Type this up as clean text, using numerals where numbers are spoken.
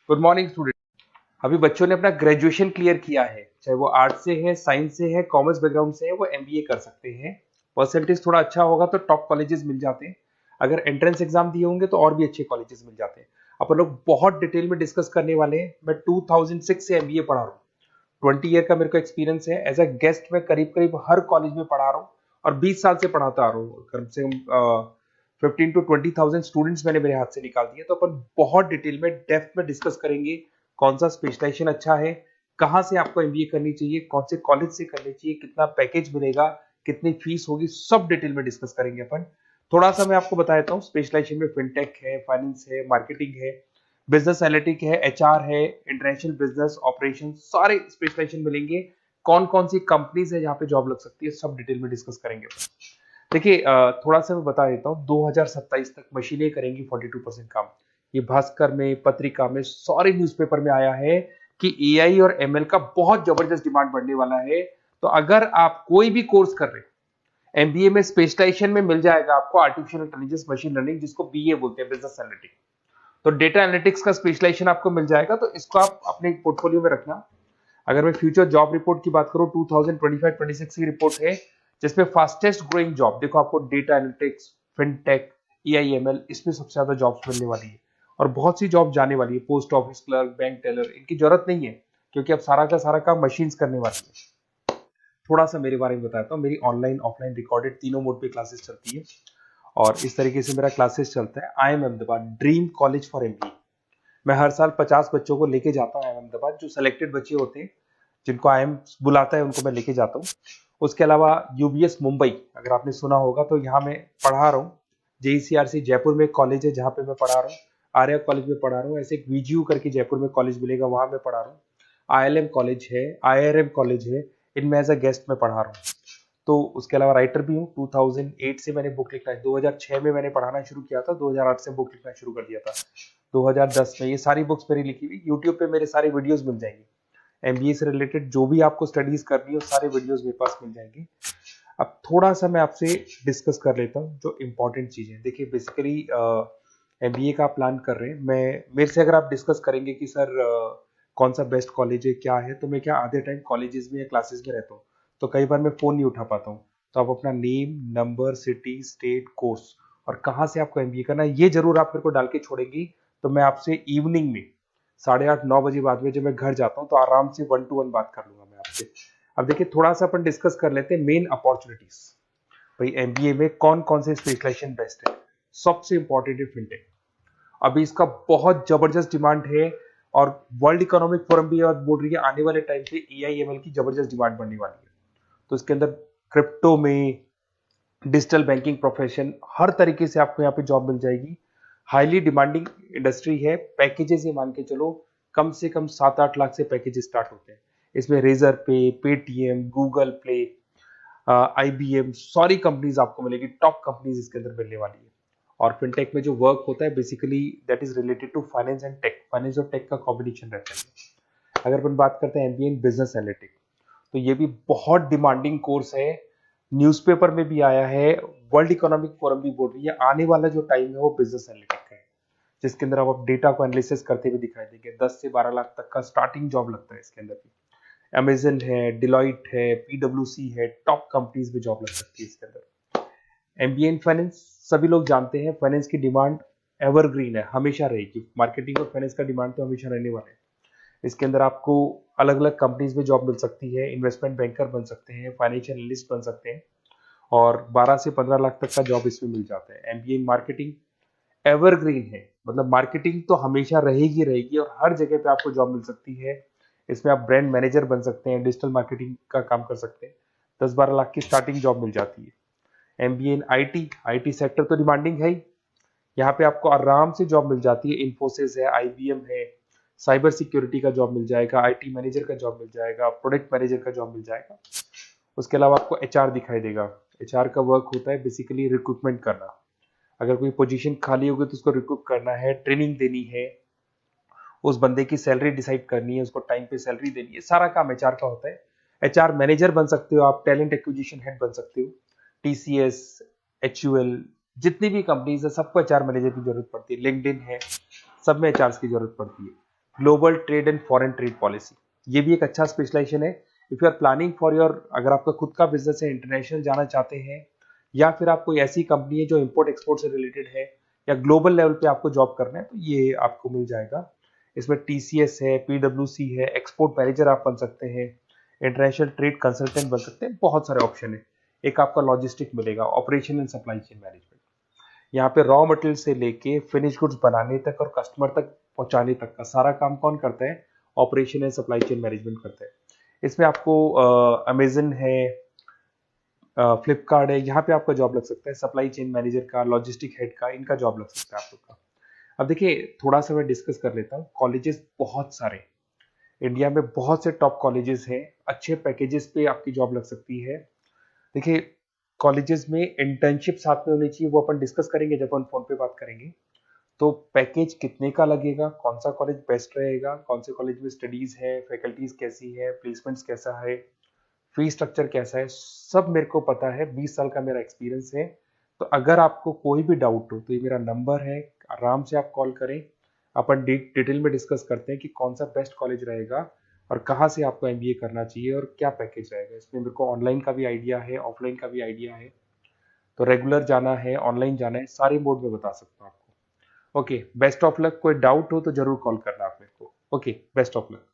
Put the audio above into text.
Good morning student. अभी बच्चों ने अपना ग्रेजुएशन क्लियर किया है, चाहे वो आर्ट्स से है, साइंस से है, कॉमर्स बैकग्राउंड से है, वो एमबीए कर सकते हैं। परसेंटेज थोड़ा अच्छा होगा तो टॉप कॉलेजेस मिल जाते हैं। अगर एंट्रेंस एग्जाम दिए होंगे तो और भी अच्छे कॉलेजेस मिल जाते हैं। अपन लोग बहुत डिटेल में डिस्कस करने वाले हैं। मैं 2006 से एमबीए पढ़ा रहा हूँ। 20 ईयर का मेरे को एक्सपीरियंस है। एज अ गेस्ट मैं करीब करीब हर कॉलेज में पढ़ा रहा हूँ और 20 साल से पढ़ाता आ रहा हूँ। कम से कम 15 to 20 थाउजेंड स्टूडेंट्स मैंने मेरे हाथ से निकाल दिए। तो अपन बहुत डिटेल में डेप्थ में डिस्कस करेंगे कौन सा स्पेशलाइजेशन अच्छा है, कहाँ से आपको एमबीए करनी चाहिए, कौन से कॉलेज से करनी चाहिए, कितना पैकेज मिलेगा, कितनी फीस होगी, सब डिटेल में डिस्कस करेंगे अपन। थोड़ा सा मैं आपको बता देता हूँ। स्पेशलाइजेशन में फिनटेक है, फाइनेंस है, मार्केटिंग है, बिजनेस एनालिटिक है, एचआर है, इंटरनेशनल बिजनेस ऑपरेशन, सारे स्पेशलाइजेशन मिलेंगे। कौन कौन सी कंपनीज है जहाँ पे जॉब लग सकती है, सब डिटेल में डिस्कस करेंगे। देखिए, थोड़ा सा मैं बता देता हूँ। 2027 तक मशीनें करेंगी 42% काम। ये भास्कर में, पत्रिका में, सारे न्यूज़पेपर में आया है कि एआई और एमएल का बहुत जबरदस्त डिमांड बढ़ने वाला है। तो अगर आप कोई भी कोर्स कर रहे हैं, एमबीए में स्पेशलाइजेशन में मिल जाएगा आपको आर्टिफिशियल इंटेलिजेंस, मशीन लर्निंग, जिसको बीए बोलते हैं, बिजनेस एनालिटिक्स। तो डेटा एनालिटिक्स का स्पेशलाइजेशन आपको मिल जाएगा, तो इसको आप अपने पोर्टफोलियो में रखना। अगर मैं फ्यूचर जॉब रिपोर्ट की बात करूं, 2025-26 की रिपोर्ट है, जिसमें फास्टेस्ट ग्रोइंग जॉब देखो आपको डेटा एनालिटिक्स, फिनटेक, ईआईएमएल, इसमें सबसे ज्यादा जॉब्स मिलने वाली है। और बहुत सी जॉब जाने वाली है। Post office clerk, bank teller, इनकी जरूरत नहीं है, क्योंकि अब सारा का सारा काम मशीन्स करने वाली है। थोड़ा सा मेरे बारे में बताता हूँ। मेरी ऑनलाइन ऑफलाइन रिकॉर्डेड तीनों मोड पे क्लासेस चलती है और इस तरीके से मेरा क्लासेस चलता है। I am Ahmedabad dream college for MBA. मैं हर साल 50 बच्चों को लेके जाता हूँ अहमदाबाद। जो सिलेक्टेड बच्चे होते हैं, जिनको आईएम बुलाता है, उनको मैं लेके जाता हूँ। उसके अलावा यूबीएस मुंबई, अगर आपने सुना होगा, तो यहाँ मैं पढ़ा रहा हूँ। जेईसीआरसी जयपुर में एक कॉलेज है जहाँ पे मैं पढ़ा रहा हूँ। आर्या कॉलेज में पढ़ा रहा हूँ। ऐसे एक वीजीयू करके जयपुर में कॉलेज मिलेगा, वहां मैं पढ़ा रहा हूँ। आईएलएम कॉलेज है, आईआरएम कॉलेज है, इनमें एज अ गेस्ट में पढ़ा रहा हूँ। तो उसके अलावा राइटर भी हूँ। 2008 से मैंने बुक लिखना है। 2006 में मैंने पढ़ाना शुरू किया था, 2008 से बुक लिखना शुरू कर दिया था। 2010 में ये सारी बुक्स मेरी लिखी हुई यूट्यूब पे मेरे सारे वीडियोस मिल जाएंगे। एमबीए से रिलेटेड जो भी आपको स्टडीज करनी हो, सारे वीडियोस मेरे पास मिल जाएंगे। अब थोड़ा सा मैं आपसे डिस्कस कर लेता हूँ जो इंपॉर्टेंट चीजें। देखिए, बेसिकली एमबीए का प्लान कर रहे हैं, मैं मेरे से अगर आप डिस्कस करेंगे कि सर कौन सा बेस्ट कॉलेज है, क्या है, तो मैं क्या आधे टाइम कॉलेजेस में या क्लासेस में रहता हूँ, तो कई बार मैं फोन नहीं उठा पाता हूँ। तो आप अपना name, number, city, state, course और कहाँ से आपको एमबीए करना है, ये जरूर आप मेरे को डाल के छोड़ेंगी। तो मैं आपसे इवनिंग में 8:30-9 बजे बाद में जब मैं घर जाता हूँ, तो आराम से 1 to 1 बात कर लूंगा मैं आपसे। अब देखिए, थोड़ा सा अपन डिस्कस कर लेते हैं मेन अपॉर्चुनिटीज। भाई, एमबीए में कौन कौन से स्पेशलाइजेशन बेस्ट है। सबसे इंपॉर्टेंट है फिनटेक। अभी इसका बहुत जबरदस्त डिमांड है और वर्ल्ड इकोनॉमिक फोरम भी ये बात बोल रही है, आने वाले टाइम पे एआईएमएल की जबरदस्त डिमांड बढ़ने वाली है। तो इसके अंदर क्रिप्टो में, डिजिटल बैंकिंग प्रोफेशन, हर तरीके से आपको यहाँ पे जॉब मिल जाएगी। हाईली डिमांडिंग इंडस्ट्री है। पैकेजेस ये मान के चलो, कम से कम 7-8 लाख से पैकेज स्टार्ट होते हैं। इसमें रेजर पे, पेटीएम, गूगल प्ले, आईबीएम, सारी कंपनीज आपको मिलेगी। टॉप कंपनीज इसके अंदर मिलने वाली है। और फिनटेक में जो वर्क होता है, basically that is related to finance and tech. Finance और टेक का कॉम्बिनेशन रहता है। अगर अपन बात करते हैं एमबीए इन बिजनेस एनालिटिक्स, तो ये भी बहुत डिमांडिंग कोर्स है। न्यूज़पेपर में भी आया है, वर्ल्ड इकोनॉमिक फोरम भी बोल रही है आने वाला जो टाइम है वो बिजनेस एनालिटिक्स है, जिसके अंदर आप डेटा को एनालिसिस करते हुए दिखाई देंगे। 10 से 12 लाख तक का स्टार्टिंग जॉब लगता है इसके अंदर भी। अमेजन है, डिलॉइट है, पीडब्ल्यूसी है, टॉप कंपनीज में जॉब लग सकती है इसके अंदर। एमबीए इन फाइनेंस, सभी लोग जानते हैं फाइनेंस की डिमांड एवरग्रीन है, हमेशा रहेगी। मार्केटिंग और फाइनेंस का डिमांड तो हमेशा रहने वाला है। इसके अंदर आपको अलग अलग कंपनीज में जॉब मिल सकती है। इन्वेस्टमेंट बैंकर बन सकते हैं, फाइनेंशियल एनालिस्ट बन सकते हैं और 12 से 15 लाख तक का जॉब इसमें मिल जाता है। एमबीए इन मार्केटिंग एवरग्रीन है, मतलब मार्केटिंग तो हमेशा रहेगी रहेगी और हर जगह पे आपको जॉब मिल सकती है। इसमें आप ब्रांड मैनेजर बन सकते हैं, डिजिटल मार्केटिंग का काम कर सकते हैं। 10-12 लाख की स्टार्टिंग जॉब मिल जाती है। MBA in IT, IT sector तो डिमांडिंग है ही। यहाँ पे आपको आराम से जॉब मिल जाती है। इन्फोसिस है, आईबीएम है, साइबर सिक्योरिटी का जॉब मिल जाएगा, आईटी मैनेजर का जॉब मिल जाएगा, प्रोडक्ट मैनेजर का जॉब मिल जाएगा। उसके अलावा आपको एचआर दिखाई देगा। एचआर का वर्क होता है बेसिकली रिक्रूटमेंट करना। अगर कोई पोजीशन खाली होगी तो उसको रिक्रूट करना है, ट्रेनिंग देनी है, उस बंदे की सैलरी डिसाइड करनी है, उसको टाइम पे सैलरी देनी है, सारा काम एचआर का होता है। एचआर मैनेजर बन सकते हो आप, टैलेंट एक्विजिशन हेड बन सकते हो। टीसीएस, एचयूएल, जितनी भी कंपनीज है सबको एचआर मैनेजर की जरूरत पड़ती है। लिंक्डइन है, सब में एचआर की जरूरत पड़ती है। Global trade and foreign trade policy, ये भी एक अच्छा स्पेशलाइजेशन है। If you are planning for your, अगर आपका खुद का बिजनेस है, इंटरनेशनल जाना चाहते हैं, या फिर आप कोई ऐसी कंपनी है जो इंपोर्ट एक्सपोर्ट से रिलेटेड है, या ग्लोबल लेवल पे आपको जॉब करना है, तो ये आपको मिल जाएगा। इसमें टीसीएस है, पीडब्ल्यूसी है, एक्सपोर्ट मैनेजर आप बन सकते हैं, इंटरनेशनल ट्रेड कंसल्टेंट बन सकते हैं, बहुत सारे ऑप्शन है। एक आपका लॉजिस्टिक मिलेगा, operation and supply chain management. यहाँ पे रॉ मटेरियल से लेके फिनिश गुड्स बनाने तक और कस्टमर तक पहुंचाने तक का सारा काम कौन करता है? Operation and supply chain management करता है। इसमें आपको अमेजन है, फ्लिपकार्ट है, यहाँ पे आपका जॉब लग सकता है, सप्लाई चेन मैनेजर का, लॉजिस्टिक हेड का, इनका जॉब लग सकता है आप लोग का। अब देखिए, थोड़ा सा मैं डिस्कस कर लेता हूँ। कॉलेजेस बहुत सारे इंडिया में, बहुत से टॉप कॉलेजेस हैं, अच्छे पैकेजेस पे आपकी जॉब लग सकती है। देखिए, कॉलेजेस में इंटर्नशिप साथ में होनी चाहिए, वो अपन डिस्कस करेंगे जब अपन फोन पे बात करेंगे। तो पैकेज कितने का लगेगा, कौन सा कॉलेज बेस्ट रहेगा, कौन से कॉलेज में स्टडीज है, फैकल्टीज कैसी है, प्लेसमेंट्स कैसा है, फी स्ट्रक्चर कैसा है, सब मेरे को पता है, 20 साल का मेरा एक्सपीरियंस है। तो अगर आपको कोई भी डाउट हो तो ये मेरा नंबर है, आराम से आप कॉल करें। अपन डिटेल में डिस्कस करते हैं कि कौन सा बेस्ट कॉलेज रहेगा और कहाँ से आपको एमबीए करना चाहिए और क्या पैकेज रहेगा। इसमें मेरे को ऑनलाइन का भी आइडिया है, ऑफलाइन का भी आइडिया है, तो रेगुलर जाना है, ऑनलाइन जाना है, सारे मोड में बता सकता हूँ आपको। Okay, best of luck. कोई डाउट हो तो जरूर कॉल करना आप मेरे को। Okay, best of luck.